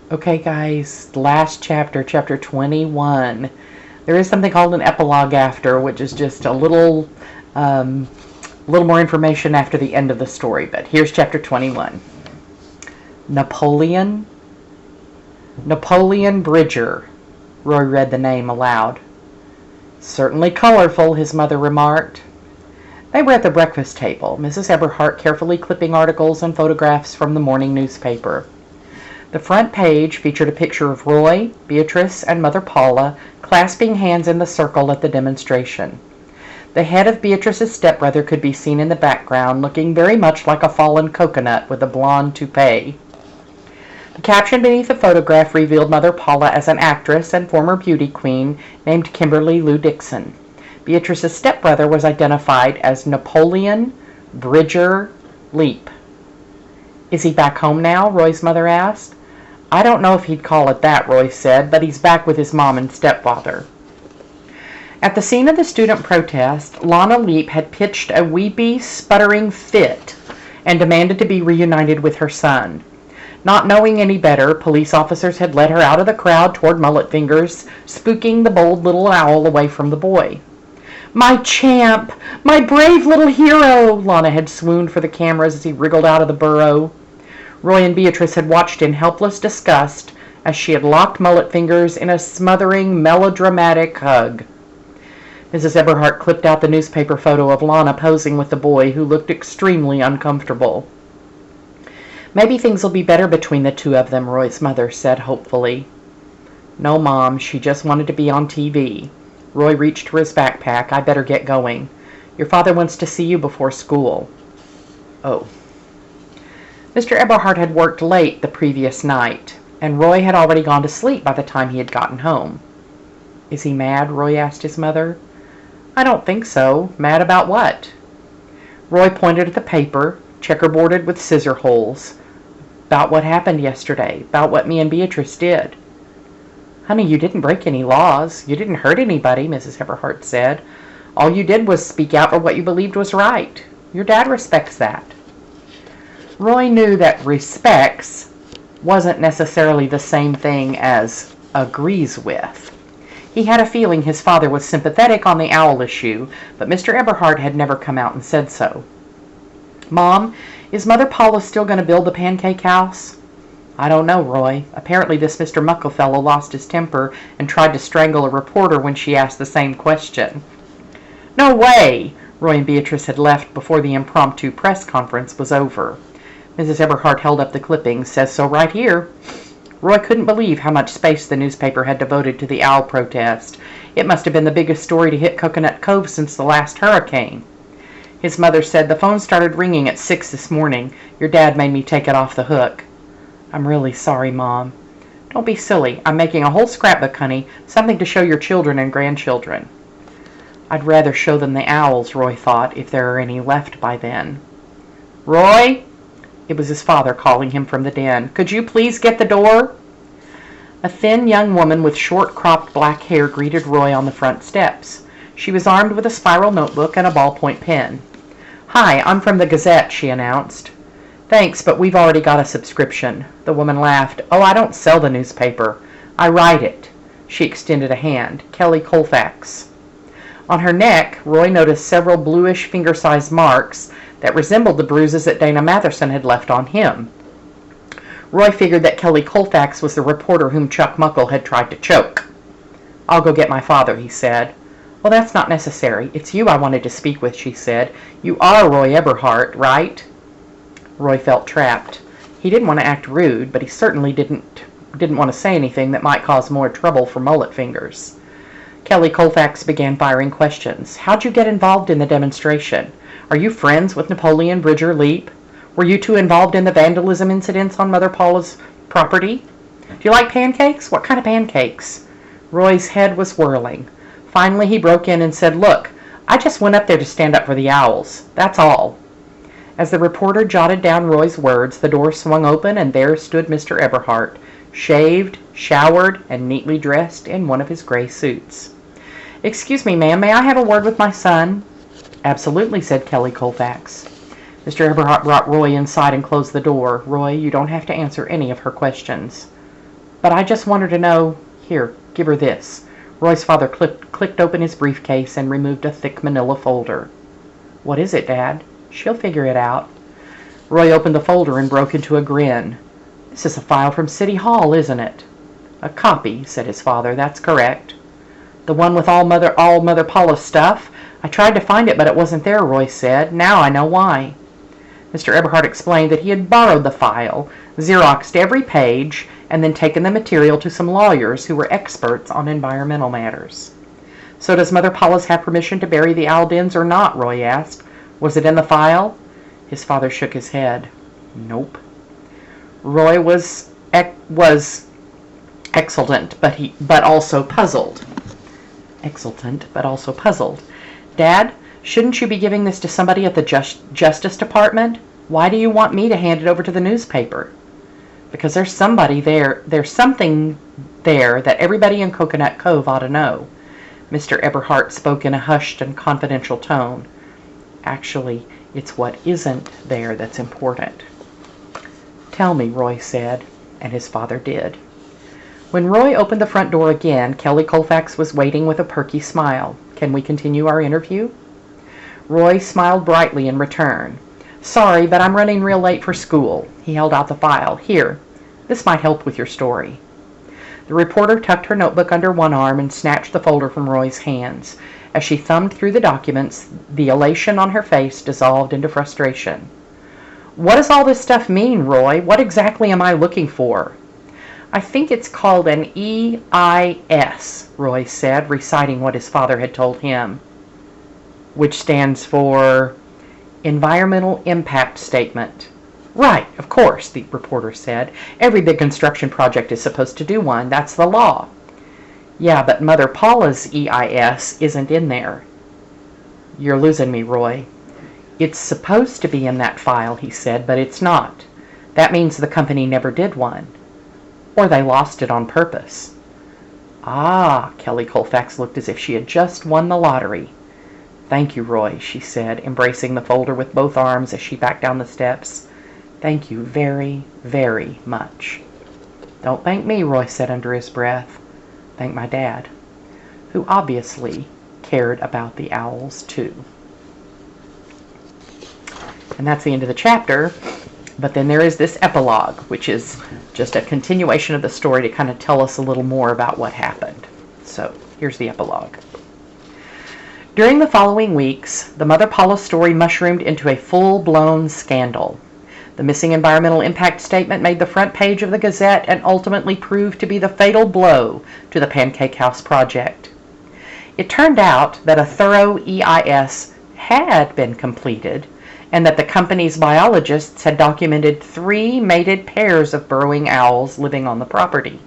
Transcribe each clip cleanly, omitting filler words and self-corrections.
Okay, guys, last chapter, chapter 21. There is something called an epilogue after, which is just a little more information after the end of the story. But here's chapter 21. Napoleon Bridger. Roy read the name aloud. Certainly colorful, his mother remarked. They were at the breakfast table, Mrs. Eberhardt carefully clipping articles and photographs from the morning newspaper. The front page featured a picture of Roy, Beatrice, and Mother Paula clasping hands in the circle at the demonstration. The head of Beatrice's stepbrother could be seen in the background, looking very much like a fallen coconut with a blonde toupee. The caption beneath the photograph revealed Mother Paula as an actress and former beauty queen named Kimberly Lou Dixon. Beatrice's stepbrother was identified as Napoleon Bridger Leap. Is he back home now? Roy's mother asked. I don't know if he'd call it that, Roy said, but he's back with his mom and stepfather. At the scene of the student protest, Lana Leap had pitched a weepy, sputtering fit and demanded to be reunited with her son. Not knowing any better, police officers had led her out of the crowd toward Mullet Fingers, spooking the bold little owl away from the boy. My champ! My brave little hero! Lana had swooned for the cameras as he wriggled out of the burrow. Roy and Beatrice had watched in helpless disgust as she had locked Mullet Fingers in a smothering, melodramatic hug. Mrs. Eberhardt clipped out the newspaper photo of Lana posing with the boy, who looked extremely uncomfortable. Maybe things will be better between the two of them, Roy's mother said hopefully. No, Mom, she just wanted to be on TV. Roy reached for his backpack. I better get going. Your father wants to see you before school. Oh. Mr. Eberhardt had worked late the previous night, and Roy had already gone to sleep by the time he had gotten home. Is he mad? Roy asked his mother. I don't think so. Mad about what? Roy pointed at the paper, checkerboarded with scissor holes. About what happened yesterday, about what me and Beatrice did. Honey, you didn't break any laws. You didn't hurt anybody, Mrs. Eberhardt said. All you did was speak out for what you believed was right. Your dad respects that. Roy knew that respects wasn't necessarily the same thing as agrees with. He had a feeling his father was sympathetic on the owl issue, but Mr. Eberhardt had never come out and said so. Mom, is Mother Paula still going to build the pancake house? I don't know, Roy. Apparently this Mr. Mucklefellow lost his temper and tried to strangle a reporter when she asked the same question. No way! Roy and Beatrice had left before the impromptu press conference was over. Mrs. Eberhardt held up the clippings. Says so right here. Roy couldn't believe how much space the newspaper had devoted to the owl protest. It must have been the biggest story to hit Coconut Cove since the last hurricane. His mother said, the phone started ringing at 6 this morning. Your dad made me take it off the hook. I'm really sorry, Mom. Don't be silly. I'm making a whole scrapbook, honey. Something to show your children and grandchildren. I'd rather show them the owls, Roy thought, if there are any left by then. Roy? It was his father calling him from the den. Could you please get the door? A thin young woman with short-cropped black hair greeted Roy on the front steps. She was armed with a spiral notebook and a ballpoint pen. Hi, I'm from the Gazette, she announced. Thanks, but we've already got a subscription. The woman laughed. Oh, I don't sell the newspaper. I write it. She extended a hand. Kelly Colfax. On her neck, Roy noticed several bluish finger-sized marks that resembled the bruises that Dana Matherson had left on him. Roy figured that Kelly Colfax was the reporter whom Chuck Muckle had tried to choke. I'll go get my father, he said. Well, that's not necessary. It's you I wanted to speak with, she said. You are Roy Eberhardt, right? Roy felt trapped. He didn't want to act rude, but he certainly didn't want to say anything that might cause more trouble for Mullet Fingers. Kelly Colfax began firing questions. How'd you get involved in the demonstration? Are you friends with Napoleon Bridger Leap? Were you two involved in the vandalism incidents on Mother Paula's property? Do you like pancakes? What kind of pancakes? Roy's head was whirling. Finally he broke in and said, Look, I just went up there to stand up for the owls. That's all. As the reporter jotted down Roy's words, the door swung open and there stood Mr. Eberhardt, shaved, showered, and neatly dressed in one of his gray suits. Excuse me, ma'am, may I have a word with my son? Absolutely, said Kelly Colfax. Mr. Eberhardt brought Roy inside and closed the door. Roy, you don't have to answer any of her questions. But I just want her to know. Here, give her this. Roy's father clicked open his briefcase and removed a thick manila folder. What is it, Dad? She'll figure it out. Roy opened the folder and broke into a grin. This is a file from City Hall, isn't it? A copy, said his father. That's correct. The one with all Mother Paula's stuff? I tried to find it, but it wasn't there, Roy said. Now I know why. Mr. Eberhard explained that he had borrowed the file, Xeroxed every page, and then taken the material to some lawyers who were experts on environmental matters. So does Mother Paula's have permission to bury the Aldins or not, Roy asked. Was it in the file? His father shook his head. Nope. Roy was exultant, but also puzzled. Exultant, but also puzzled. Dad, shouldn't you be giving this to somebody at the Justice Department? Why do you want me to hand it over to the newspaper? Because there's something there that everybody in Coconut Cove ought to know. Mr. Eberhard spoke in a hushed and confidential tone. Actually, it's what isn't there that's important. Tell me, Roy said, and his father did. When Roy opened the front door again, Kelly Colfax was waiting with a perky smile. Can we continue our interview? Roy smiled brightly in return. Sorry, but I'm running real late for school. He held out the file. Here, this might help with your story. The reporter tucked her notebook under one arm and snatched the folder from Roy's hands. As she thumbed through the documents, the elation on her face dissolved into frustration. What does all this stuff mean, Roy? What exactly am I looking for? I think it's called an EIS, Roy said, reciting what his father had told him, which stands for Environmental Impact Statement. Right, of course, the reporter said. Every big construction project is supposed to do one. That's the law. Yeah, but Mother Paula's EIS isn't in there. You're losing me, Roy. It's supposed to be in that file, he said, but it's not. That means the company never did one. Or they lost it on purpose. Ah, Kelly Colfax looked as if she had just won the lottery. Thank you, Roy, she said, embracing the folder with both arms as she backed down the steps. Thank you very, very much. Don't thank me, Roy said under his breath. Thank my dad, who obviously cared about the owls too. And that's the end of the chapter. But then there is this epilogue, which is just a continuation of the story to kind of tell us a little more about what happened. So here's the epilogue. During the following weeks, the Mother Paula story mushroomed into a full-blown scandal. The missing environmental impact statement made the front page of the Gazette and ultimately proved to be the fatal blow to the Pancake House project. It turned out that a thorough EIS had been completed, and that the company's biologists had documented 3 mated pairs of burrowing owls living on the property.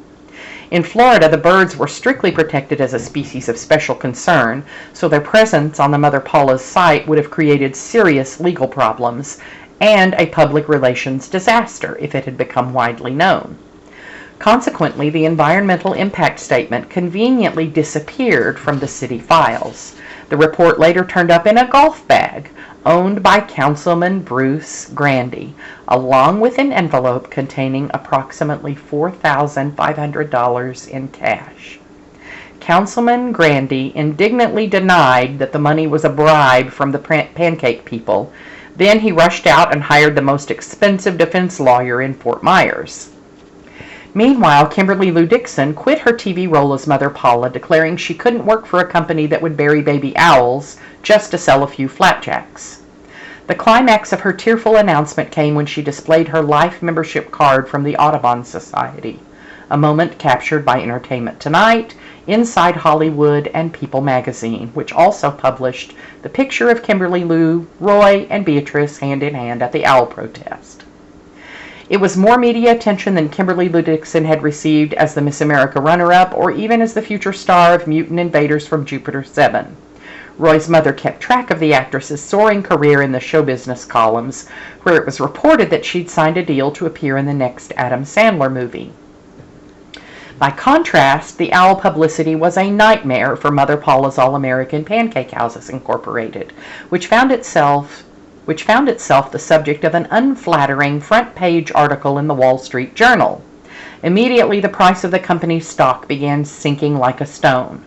In Florida, the birds were strictly protected as a species of special concern, so their presence on the Mother Paula's site would have created serious legal problems and a public relations disaster if it had become widely known. Consequently, the environmental impact statement conveniently disappeared from the city files. The report later turned up in a golf bag owned by Councilman Bruce Grandy, along with an envelope containing approximately $4,500 in cash. Councilman Grandy indignantly denied that the money was a bribe from the pancake people. Then he rushed out and hired the most expensive defense lawyer in Fort Myers. Meanwhile, Kimberly Lou Dixon quit her TV role as Mother Paula, declaring she couldn't work for a company that would bury baby owls just to sell a few flapjacks. The climax of her tearful announcement came when she displayed her life membership card from the Audubon Society, a moment captured by Entertainment Tonight, Inside Hollywood, and People magazine, which also published the picture of Kimberly Lou, Roy, and Beatrice hand in hand at the owl protest. It was more media attention than Kimberly Lou Dixon had received as the Miss America runner-up or even as the future star of Mutant Invaders from Jupiter 7. Roy's mother kept track of the actress's soaring career in the show business columns, where it was reported that she'd signed a deal to appear in the next Adam Sandler movie. By contrast, the owl publicity was a nightmare for Mother Paula's All-American Pancake Houses Incorporated, which found itself the subject of an unflattering front-page article in the Wall Street Journal. Immediately, the price of the company's stock began sinking like a stone.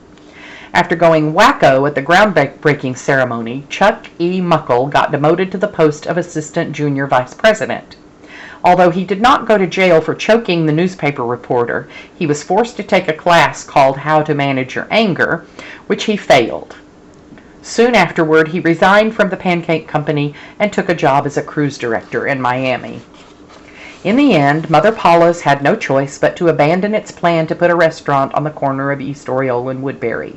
After going wacko at the groundbreaking ceremony, Chuck E. Muckle got demoted to the post of Assistant Junior Vice President. Although he did not go to jail for choking the newspaper reporter, he was forced to take a class called How to Manage Your Anger, which he failed. Soon afterward, he resigned from the Pancake Company and took a job as a cruise director in Miami. In the end, Mother Paula's had no choice but to abandon its plan to put a restaurant on the corner of East Oriole and Woodbury.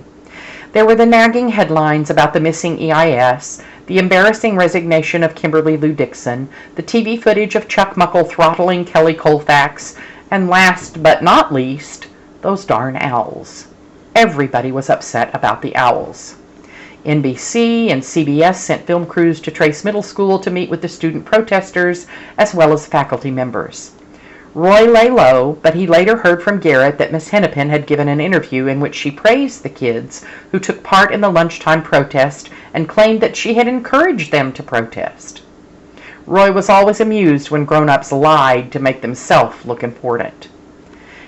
There were the nagging headlines about the missing EIS, the embarrassing resignation of Kimberly Lou Dixon, the TV footage of Chuck Muckle throttling Kelly Colfax, and last but not least, those darn owls. Everybody was upset about the owls. NBC and CBS sent film crews to Trace Middle School to meet with the student protesters as well as faculty members. Roy lay low, but he later heard from Garrett that Miss Hennepin had given an interview in which she praised the kids who took part in the lunchtime protest and claimed that she had encouraged them to protest. Roy was always amused when grown-ups lied to make themselves look important.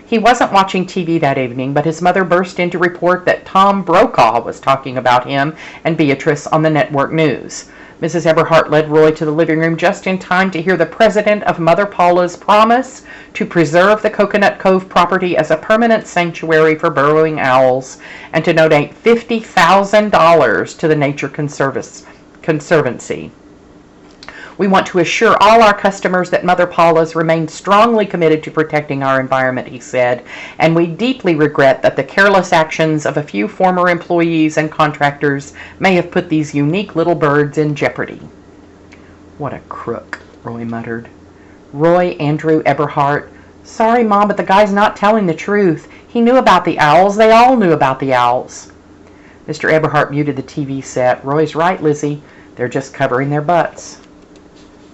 He wasn't watching TV that evening, but his mother burst in to report that Tom Brokaw was talking about him and Beatrice on the network news. Mrs. Eberhardt led Roy to the living room just in time to hear the president of Mother Paula's promise to preserve the Coconut Cove property as a permanent sanctuary for burrowing owls and to donate $50,000 to the Nature Conservancy. We want to assure all our customers that Mother Paula's remains strongly committed to protecting our environment, he said, and we deeply regret that the careless actions of a few former employees and contractors may have put these unique little birds in jeopardy. What a crook, Roy muttered. Roy Andrew Eberhardt. Sorry, Mom, but the guy's not telling the truth. He knew about the owls. They all knew about the owls. Mr. Eberhardt muted the TV set. Roy's right, Lizzie. They're just covering their butts.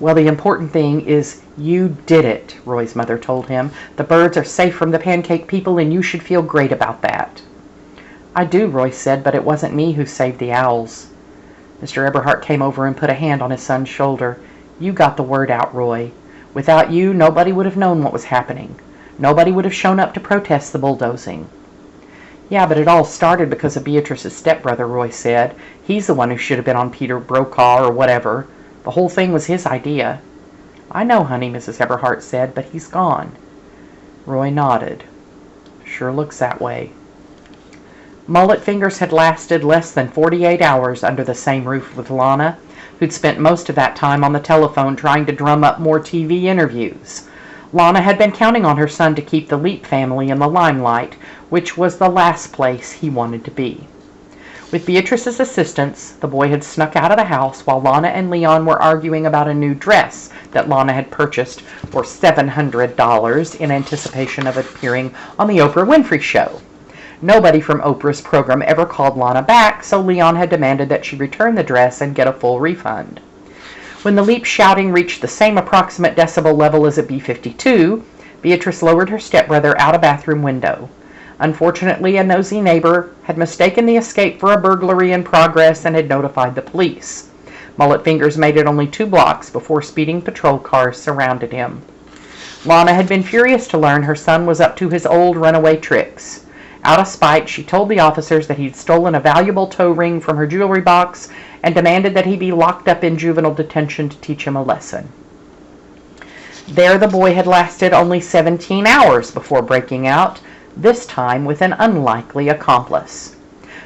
Well, the important thing is you did it, Roy's mother told him. The birds are safe from the Pancake people, and you should feel great about that. I do, Roy said, but it wasn't me who saved the owls. Mr. Eberhardt came over and put a hand on his son's shoulder. You got the word out, Roy. Without you, nobody would have known what was happening. Nobody would have shown up to protest the bulldozing. Yeah, but it all started because of Beatrice's stepbrother, Roy said. He's the one who should have been on Peter Brokaw or whatever. The whole thing was his idea. I know, honey, Mrs. Eberhardt said, but he's gone. Roy nodded. Sure looks that way. Mullet Fingers had lasted less than 48 hours under the same roof with Lana, who'd spent most of that time on the telephone trying to drum up more TV interviews. Lana had been counting on her son to keep the Leap family in the limelight, which was the last place he wanted to be. With Beatrice's assistance, the boy had snuck out of the house while Lana and Leon were arguing about a new dress that Lana had purchased for $700 in anticipation of appearing on the Oprah Winfrey Show. Nobody from Oprah's program ever called Lana back, so Leon had demanded that she return the dress and get a full refund. When the Leap shouting reached the same approximate decibel level as a B-52, Beatrice lowered her stepbrother out a bathroom window. Unfortunately, a nosy neighbor had mistaken the escape for a burglary in progress and had notified the police. Mullet Fingers made it only 2 blocks before speeding patrol cars surrounded him. Lana had been furious to learn her son was up to his old runaway tricks. Out of spite, she told the officers that he'd stolen a valuable toe ring from her jewelry box and demanded that he be locked up in juvenile detention to teach him a lesson. There the boy had lasted only 17 hours before breaking out, this time with an unlikely accomplice.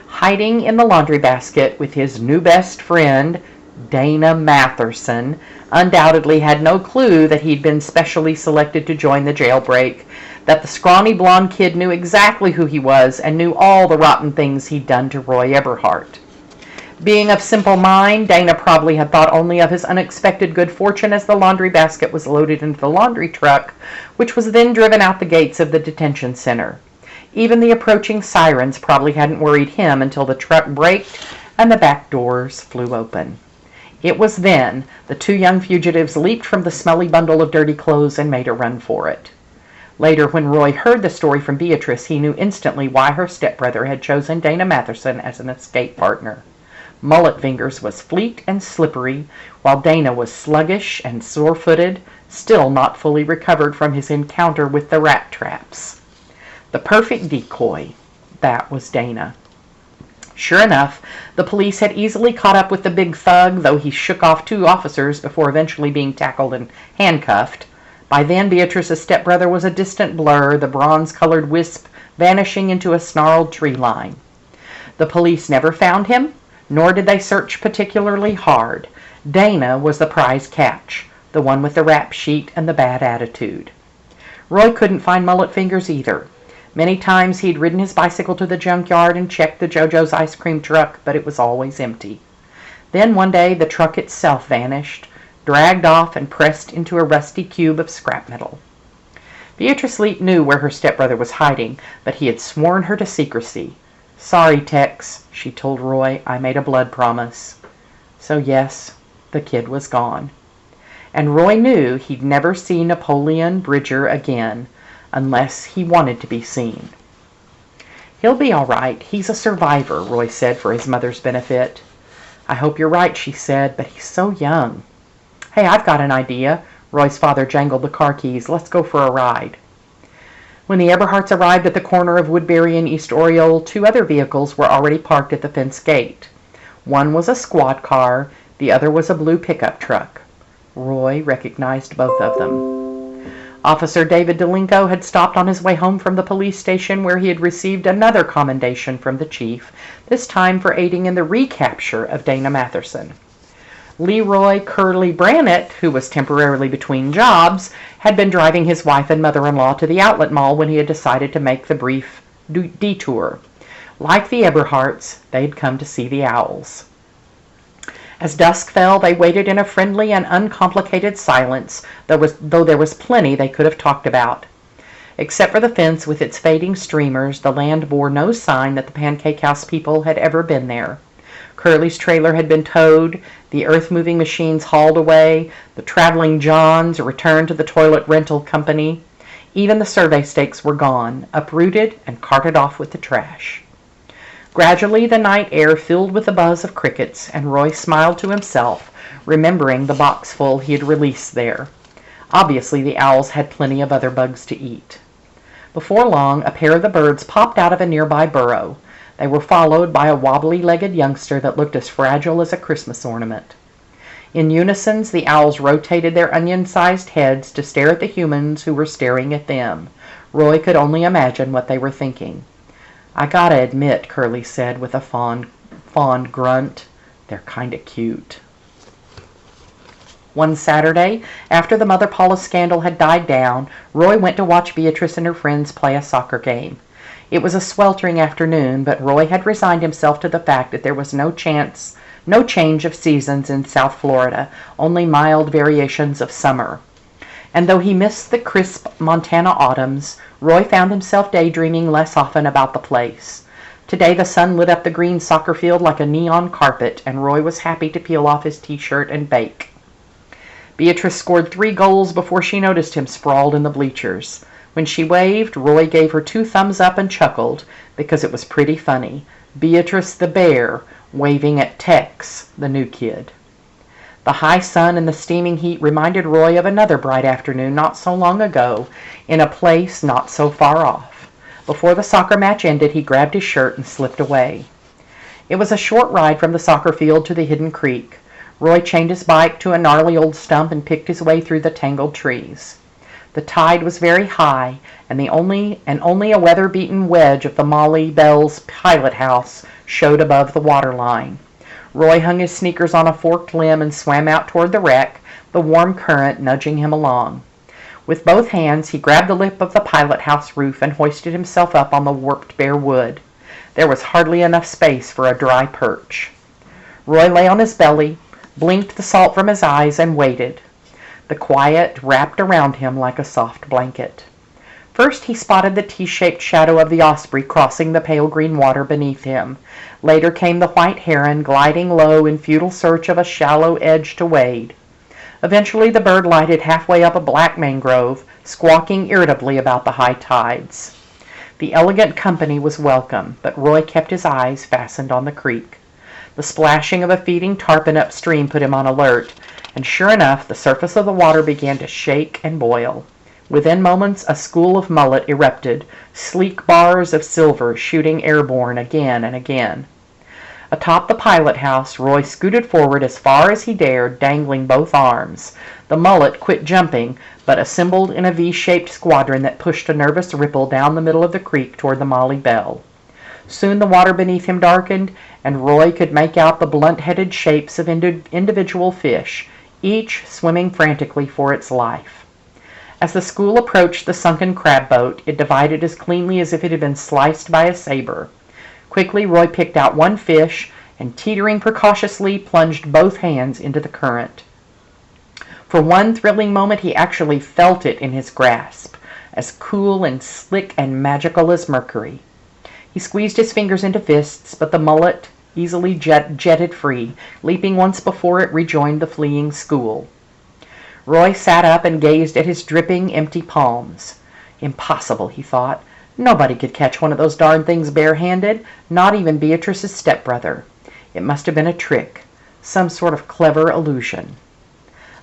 Hiding in the laundry basket with his new best friend, Dana Matherson, undoubtedly had no clue that he'd been specially selected to join the jailbreak, that the scrawny blonde kid knew exactly who he was and knew all the rotten things he'd done to Roy Eberhardt. Being of simple mind, Dana probably had thought only of his unexpected good fortune as the laundry basket was loaded into the laundry truck, which was then driven out the gates of the detention center. Even the approaching sirens probably hadn't worried him until the truck braked and the back doors flew open. It was then the 2 young fugitives leaped from the smelly bundle of dirty clothes and made a run for it. Later, when Roy heard the story from Beatrice, he knew instantly why her stepbrother had chosen Dana Matherson as an escape partner. Mullet Fingers was fleet and slippery, while Dana was sluggish and sore-footed, still not fully recovered from his encounter with the rat traps. The perfect decoy. That was Dana. Sure enough, the police had easily caught up with the big thug, though he shook off 2 officers before eventually being tackled and handcuffed. By then, Beatrice's stepbrother was a distant blur, the bronze-colored wisp vanishing into a snarled tree line. The police never found him, nor did they search particularly hard. Dana was the prize catch, the one with the rap sheet and the bad attitude. Roy couldn't find Mullet Fingers either. Many times he'd ridden his bicycle to the junkyard and checked the JoJo's ice cream truck, but it was always empty. Then one day the truck itself vanished, dragged off and pressed into a rusty cube of scrap metal. Beatrice Leete knew where her stepbrother was hiding, but he had sworn her to secrecy. "Sorry, Tex," she told Roy, "I made a blood promise." So yes, the kid was gone. And Roy knew he'd never see Napoleon Bridger again, unless he wanted to be seen. "He'll be all right. He's a survivor," Roy said for his mother's benefit. "I hope you're right," she said, "but he's so young." "Hey, I've got an idea." Roy's father jangled the car keys. "Let's go for a ride." When the Eberhards arrived at the corner of Woodbury and East Oriole, 2 other vehicles were already parked at the fence gate. One was a squad car, the other was a blue pickup truck. Roy recognized both of them. Officer David Delinko had stopped on his way home from the police station, where he had received another commendation from the chief, this time for aiding in the recapture of Dana Matherson. Leroy Curly Brannett, who was temporarily between jobs, had been driving his wife and mother-in-law to the outlet mall when he had decided to make the brief detour. Like the Eberhards, they had come to see the owls. As dusk fell, they waited in a friendly and uncomplicated silence, though there was plenty they could have talked about. Except for the fence with its fading streamers, the land bore no sign that the Pancake House people had ever been there. Curly's trailer had been towed, the earth-moving machines hauled away, the traveling Johns returned to the toilet rental company. Even the survey stakes were gone, uprooted and carted off with the trash. Gradually the night air filled with the buzz of crickets, and Roy smiled to himself, remembering the boxful he had released there. Obviously the owls had plenty of other bugs to eat. Before long, a pair of the birds popped out of a nearby burrow. They were followed by a wobbly-legged youngster that looked as fragile as a Christmas ornament. In unison, the owls rotated their onion-sized heads to stare at the humans who were staring at them. Roy could only imagine what they were thinking. "I gotta admit," Curly said with a fond grunt, "they're kinda cute." One Saturday, after the Mother Paula scandal had died down, Roy went to watch Beatrice and her friends play a soccer game. It was a sweltering afternoon, but Roy had resigned himself to the fact that there was no change of seasons in South Florida, only mild variations of summer. And though he missed the crisp Montana autumns, Roy found himself daydreaming less often about the place. Today the sun lit up the green soccer field like a neon carpet, and Roy was happy to peel off his t-shirt and bake. Beatrice scored 3 goals before she noticed him sprawled in the bleachers. When she waved, Roy gave her 2 thumbs up and chuckled, because it was pretty funny. Beatrice the bear waving at Tex, the new kid. The high sun and the steaming heat reminded Roy of another bright afternoon not so long ago, in a place not so far off. Before the soccer match ended, he grabbed his shirt and slipped away. It was a short ride from the soccer field to the hidden creek. Roy chained his bike to a gnarly old stump and picked his way through the tangled trees. The tide was very high, and only a weather-beaten wedge of the Molly Bell's pilot house showed above the water line. Roy hung his sneakers on a forked limb and swam out toward the wreck, the warm current nudging him along. With both hands, he grabbed the lip of the pilot house roof and hoisted himself up on the warped bare wood. There was hardly enough space for a dry perch. Roy lay on his belly, blinked the salt from his eyes, and waited. The quiet wrapped around him like a soft blanket. First he spotted the T-shaped shadow of the osprey crossing the pale green water beneath him. Later came the white heron gliding low in futile search of a shallow edge to wade. Eventually the bird lighted halfway up a black mangrove, squawking irritably about the high tides. The elegant company was welcome, but Roy kept his eyes fastened on the creek. The splashing of a feeding tarpon upstream put him on alert, and sure enough, the surface of the water began to shake and boil. Within moments, a school of mullet erupted, sleek bars of silver shooting airborne again and again. Atop the pilot house, Roy scooted forward as far as he dared, dangling both arms. The mullet quit jumping, but assembled in a V-shaped squadron that pushed a nervous ripple down the middle of the creek toward the Molly Bell. Soon the water beneath him darkened, and Roy could make out the blunt-headed shapes of individual fish, each swimming frantically for its life. As the school approached the sunken crab boat, it divided as cleanly as if it had been sliced by a saber. Quickly, Roy picked out one fish and, teetering precautiously, plunged both hands into the current. For one thrilling moment, he actually felt it in his grasp, as cool and slick and magical as mercury. He squeezed his fingers into fists, but the mullet easily jetted free, leaping once before it rejoined the fleeing school. Roy sat up and gazed at his dripping, empty palms. Impossible, he thought. Nobody could catch one of those darn things barehanded, not even Beatrice's stepbrother. It must have been a trick, some sort of clever illusion.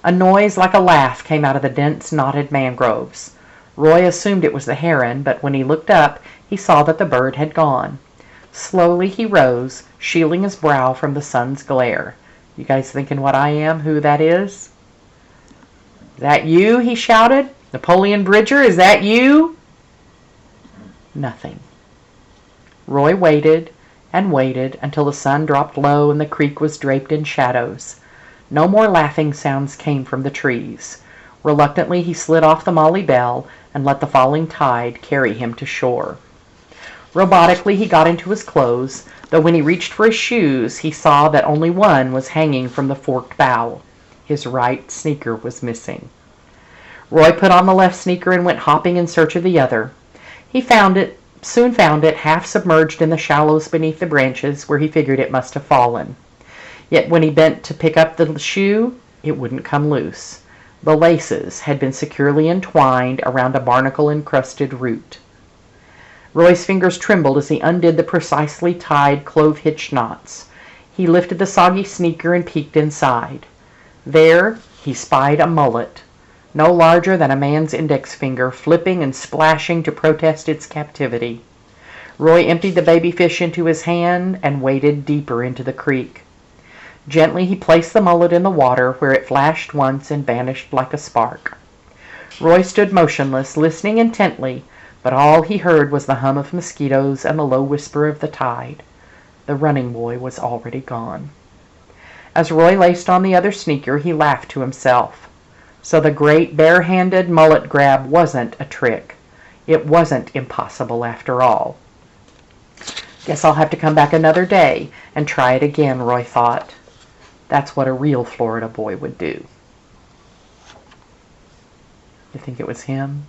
A noise like a laugh came out of the dense, knotted mangroves. Roy assumed it was the heron, but when he looked up, he saw that the bird had gone. Slowly he rose, shielding his brow from the sun's glare. You guys thinking what I am, who that is? Is that you? He shouted. Napoleon Bridger, is that you? Nothing. Roy waited and waited until the sun dropped low and the creek was draped in shadows. No more laughing sounds came from the trees. Reluctantly, he slid off the Molly Bell and let the falling tide carry him to shore. Robotically, he got into his clothes, though when he reached for his shoes, he saw that only one was hanging from the forked bough. His right sneaker was missing. Roy put on the left sneaker and went hopping in search of the other. He soon found it half submerged in the shallows beneath the branches where he figured it must have fallen. Yet when he bent to pick up the shoe, it wouldn't come loose. The laces had been securely entwined around a barnacle-encrusted root. Roy's fingers trembled as he undid the precisely tied clove-hitch knots. He lifted the soggy sneaker and peeked inside. There he spied a mullet, no larger than a man's index finger, flipping and splashing to protest its captivity. Roy emptied the baby fish into his hand and waded deeper into the creek. Gently he placed the mullet in the water, where it flashed once and vanished like a spark. Roy stood motionless, listening intently, but all he heard was the hum of mosquitoes and the low whisper of the tide. The running boy was already gone. As Roy laced on the other sneaker, he laughed to himself. So the great bare-handed mullet grab wasn't a trick. It wasn't impossible after all. Guess I'll have to come back another day and try it again, Roy thought. That's what a real Florida boy would do. You think it was him?